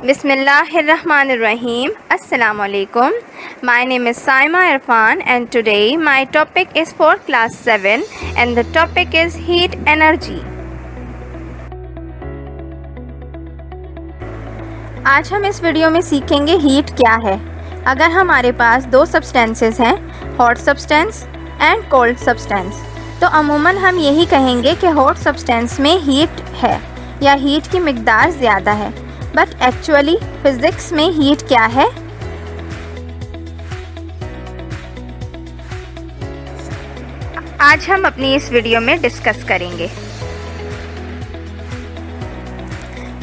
Bismillahirrahmanirrahim. Assalamualaikum. My name is Saima Irfan and today my topic is for class 7 and the topic is heat energy. आज हम इस video में सीखेंगे heat क्या है। अगर हमारे पास दो सब्सटेंसेस हैं, hot substance and cold substance, तो अमूमन हम यही कहेंगे कि हॉट सब्सटेंस में हीट है या हीट की मिकदार ज़्यादा है। बट एक्चुअली फिज़िक्स में हीट क्या है? आज हम अपनी इस वीडियो में डिस्कस करेंगे।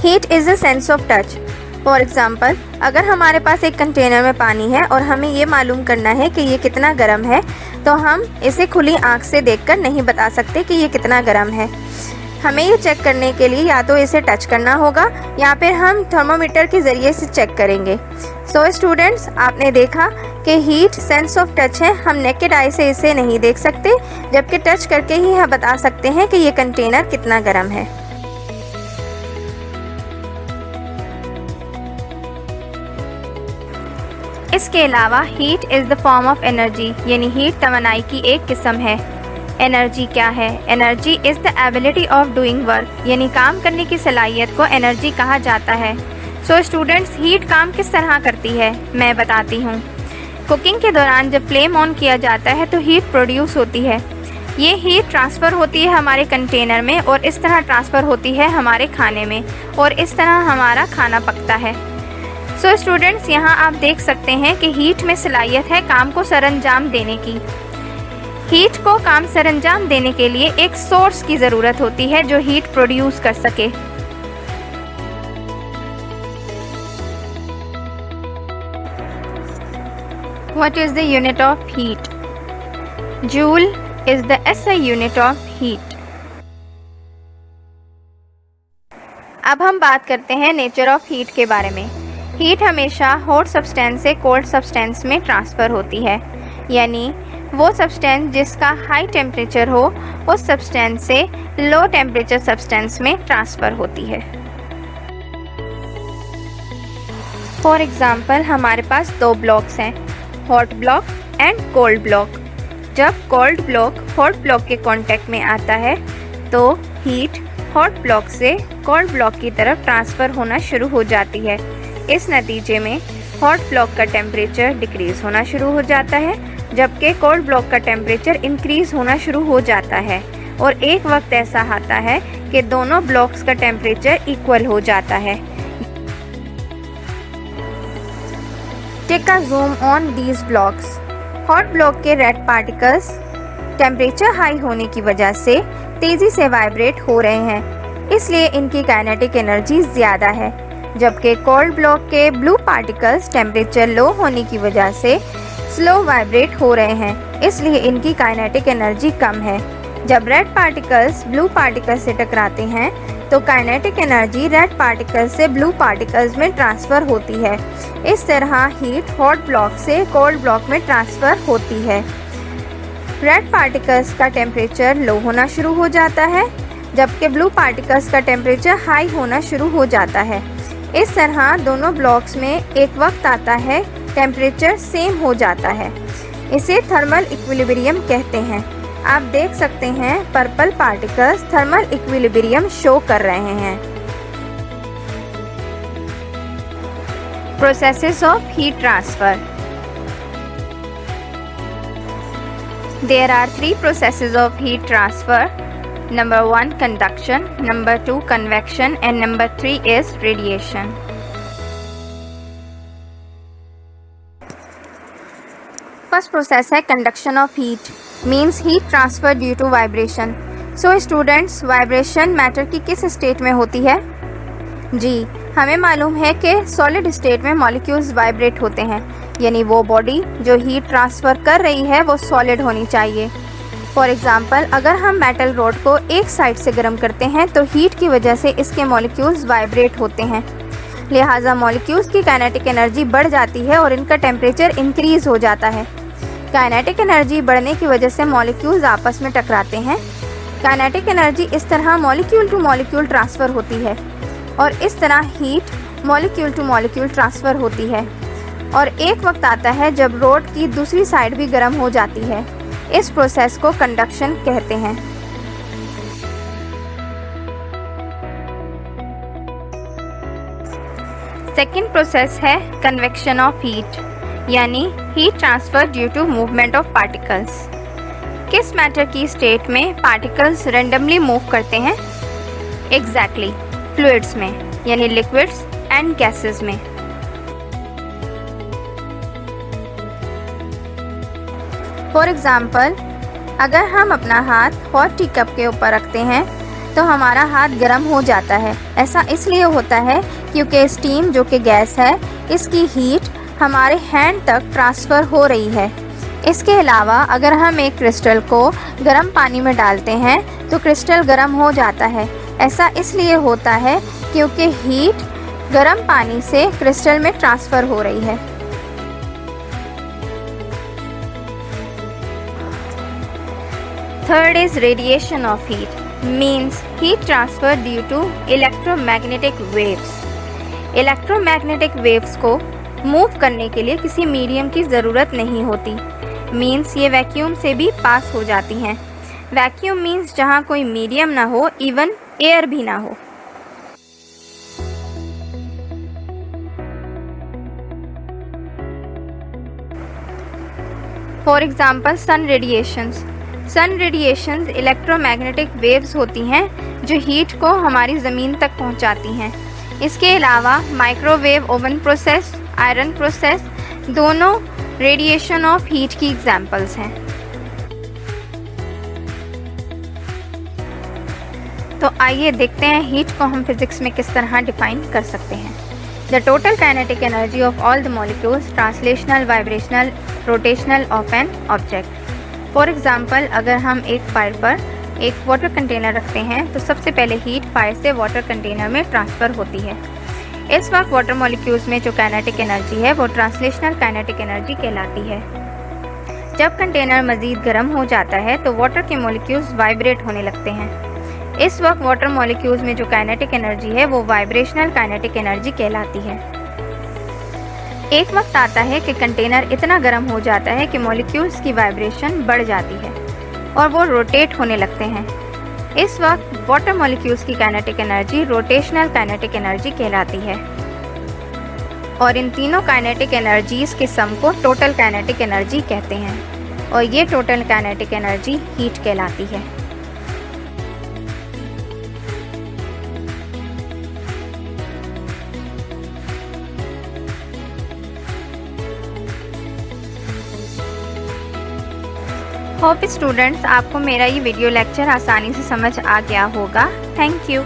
Heat is a sense of touch. For example, अगर हमारे पास एक कंटेनर में पानी है और हमें ये मालूम करना है कि ये कितना गर्म है, तो हम इसे खुली आंख से देखकर नहीं बता सकते कि ये कितना गर्म है। हमें ये चेक करने के लिए या तो इसे टच करना होगा या फिर हम थर्मोमीटर के ज़रिए से चेक करेंगे। सो स्टूडेंट्स, आपने देखा कि हीट सेंस ऑफ टच है। हम नेकेड आई से इसे नहीं देख सकते, जबकि टच करके ही हम बता सकते हैं कि ये कंटेनर कितना गर्म है। इसके अलावा heat is the form of energy, यानी हीट तवानाई की एक किस्म है। एनर्जी क्या है? Energy is the ability of doing work, यानी काम करने की सलाहियत को एनर्जी कहा जाता है। सो स्टूडेंट्स, हीट काम किस तरह करती है मैं बताती हूँ। कुकिंग के दौरान जब फ्लेम ऑन किया जाता है तो हीट प्रोड्यूस होती है। ये हीट ट्रांसफ़र होती है हमारे कंटेनर में और इस तरह ट्रांसफ़र होती है हमारे खाने में और इस तरह हमारा खाना पकता है। सो स्टूडेंट्स, यहाँ आप देख सकते हैं कि हीट में सलाहियत है काम को सरअंजाम देने की। हीट को काम सरअंजाम देने के लिए एक सोर्स की ज़रूरत होती है जो हीट प्रोड्यूस कर सके। What is the unit of heat? Joule is the SI unit of heat. अब हम बात करते हैं नेचर ऑफ हीट के बारे में। हीट हमेशा हॉट सब्सटेंस से कोल्ड सब्सटेंस में ट्रांसफ़र होती है, यानी वो सब्सटेंस जिसका हाई टेम्परेचर हो उस सब्सटेंस से लो टेम्परेचर सब्सटेंस में ट्रांसफ़र होती है। फॉर एग्ज़ाम्पल, हमारे पास दो ब्लॉक्स हैं, hot block and cold block. जब कोल्ड ब्लॉक हॉट ब्लॉक के कांटेक्ट में आता है तो हीट हॉट ब्लॉक से कोल्ड ब्लॉक की तरफ ट्रांसफ़र होना शुरू हो जाती है। इस नतीजे में हॉट ब्लॉक का टेम्परेचर डिक्रीज़ होना शुरू हो जाता है, जबकि कोल्ड ब्लॉक का टेम्परेचर इंक्रीज़ होना शुरू हो जाता है और एक वक्त ऐसा आता है कि दोनों ब्लॉक्स का टेम्परेचर इक्वल हो जाता है। Take a zoom on these blocks. Hot block के रेड पार्टिकल्स टेम्परेचर हाई होने की वजह से तेज़ी से वाइब्रेट हो रहे हैं, इसलिए इनकी काइनेटिक एनर्जी ज़्यादा है, जबकि कोल्ड ब्लॉक के ब्लू पार्टिकल्स टेम्परेचर लो होने की वजह से स्लो वाइब्रेट हो रहे हैं, इसलिए इनकी काइनेटिक एनर्जी कम है। जब रेड पार्टिकल्स ब्लू पार्टिकल्स से टकराते हैं तो काइनेटिक एनर्जी रेड पार्टिकल्स से ब्लू पार्टिकल्स में ट्रांसफ़र होती है। इस तरह हीट हॉट ब्लॉक से कोल्ड ब्लॉक में ट्रांसफ़र होती है। रेड पार्टिकल्स का टेम्परेचर लो होना शुरू हो जाता है, जबकि ब्लू पार्टिकल्स का टेम्परेचर हाई होना शुरू हो जाता है। इस तरह दोनों ब्लॉक्स में एक वक्त आता है टेम्परेचर सेम हो जाता है। इसे थर्मल इक्विलिब्रियम कहते हैं। आप देख सकते हैं purple particles thermal equilibrium show कर रहे हैं। Processes of heat transfer. There are three processes of heat transfer. Number 1 conduction, number 2 convection and number 3 is radiation. First process है conduction of heat, means heat transfer due to vibration. So students, vibration matter की किस state में होती है? जी, हमें मालूम है कि सॉलिड स्टेट में मॉलिक्यूल्स वाइब्रेट होते हैं, यानी वो बॉडी जो हीट ट्रांसफ़र कर रही है वो सॉलिड होनी चाहिए। फॉर एग्ज़ाम्पल, अगर हम मेटल रॉड को एक साइड से गर्म करते हैं तो हीट की वजह से इसके मॉलिक्यूल्स वाइब्रेट होते हैं, लिहाजा मॉलिक्यूल्स की काइनेटिक एनर्जी बढ़ जाती है और इनका टेम्परेचर इंक्रीज़ हो जाता है। काइनेटिक एनर्जी बढ़ने की वजह से मॉलिक्यूल्स आपस में टकराते हैं। काइनेटिक एनर्जी इस तरह मॉलिक्यूल टू मॉलिक्यूल ट्रांसफ़र होती है और इस तरह heat molecule two molecule transfer होती है और एक वक्त आता है जब रोड की दूसरी साइड भी गर्म हो जाती है। इस प्रोसेस को कंडक्शन कहते हैं। सेकेंड प्रोसेस है कन्वेक्शन ऑफ हीट, यानी heat transfer due to movement of particles. किस मैटर की स्टेट में पार्टिकल्स रेंडमली मूव करते हैं? एग्जैक्टली, फ्लूइड्स में, यानी लिक्विड्स एंड गैसेस में। फॉर एग्जाम्पल, अगर हम अपना हाथ हॉट टी कप के ऊपर रखते हैं तो हमारा हाथ गर्म हो जाता है। ऐसा इसलिए होता है क्योंकि स्टीम, जो कि गैस है, इसकी हीट हमारे हैंड तक ट्रांसफ़र हो रही है। इसके अलावा अगर हम एक क्रिस्टल को गर्म पानी में डालते हैं तो क्रिस्टल गर्म हो जाता है। ऐसा इसलिए होता है क्योंकि हीट गर्म पानी से क्रिस्टल में ट्रांसफ़र हो रही है। Third is radiation of heat, means heat transfer due to electromagnetic waves. Electromagnetic waves को मूव करने के लिए किसी मीडियम की ज़रूरत नहीं होती, मीन्स ये वैक्यूम से भी पास हो जाती हैं। वैक्यूम मीन्स जहाँ कोई मीडियम ना हो, इवन एयर भी ना हो। For example, sun radiations. Sun radiations electromagnetic waves होती हैं जो हीट को हमारी ज़मीन तक पहुंचाती हैं। इसके अलावा microwave oven process, iron process, दोनों रेडिएशन ऑफ हीट की एग्जाम्पल्स हैं। तो आइए देखते हैं हीट को हम फिजिक्स में किस तरह डिफाइन कर सकते हैं। The total kinetic energy of all the molecules, translational, vibrational, rotational of an object. For example, अगर हम एक फायर पर एक वाटर कंटेनर रखते हैं तो सबसे पहले हीट फायर से वाटर कंटेनर में ट्रांसफ़र होती है। इस वक्त वाटर मॉलिक्यूल्स में जो काइनेटिक एनर्जी है वो ट्रांसलेशनल काइनेटिक एनर्जी कहलाती है। जब कंटेनर मज़ीद गर्म हो जाता है तो वाटर के मॉलिक्यूल्स वाइब्रेट होने लगते हैं। इस वक्त वाटर मॉलिक्यूल्स में जो काइनेटिक एनर्जी है वो वाइब्रेशनल काइनेटिक एनर्जी कहलाती है। एक वक्त आता है कि कंटेनर इतना गर्म हो जाता है कि मॉलिक्यूल्स की वाइब्रेशन बढ़ जाती है और वो रोटेट होने लगते हैं। इस वक्त वाटर मॉलिक्यूल्स की kinetic energy rotational kinetic energy कहलाती है और इन तीनों काइनेटिक एनर्जीज़ के सम को टोटल काइनेटिक एनर्जी कहते हैं और ये टोटल काइनेटिक एनर्जी हीट कहलाती है। होप स्टूडेंट्स, आपको मेरा ये वीडियो लेक्चर आसानी से समझ आ गया होगा। Thank you.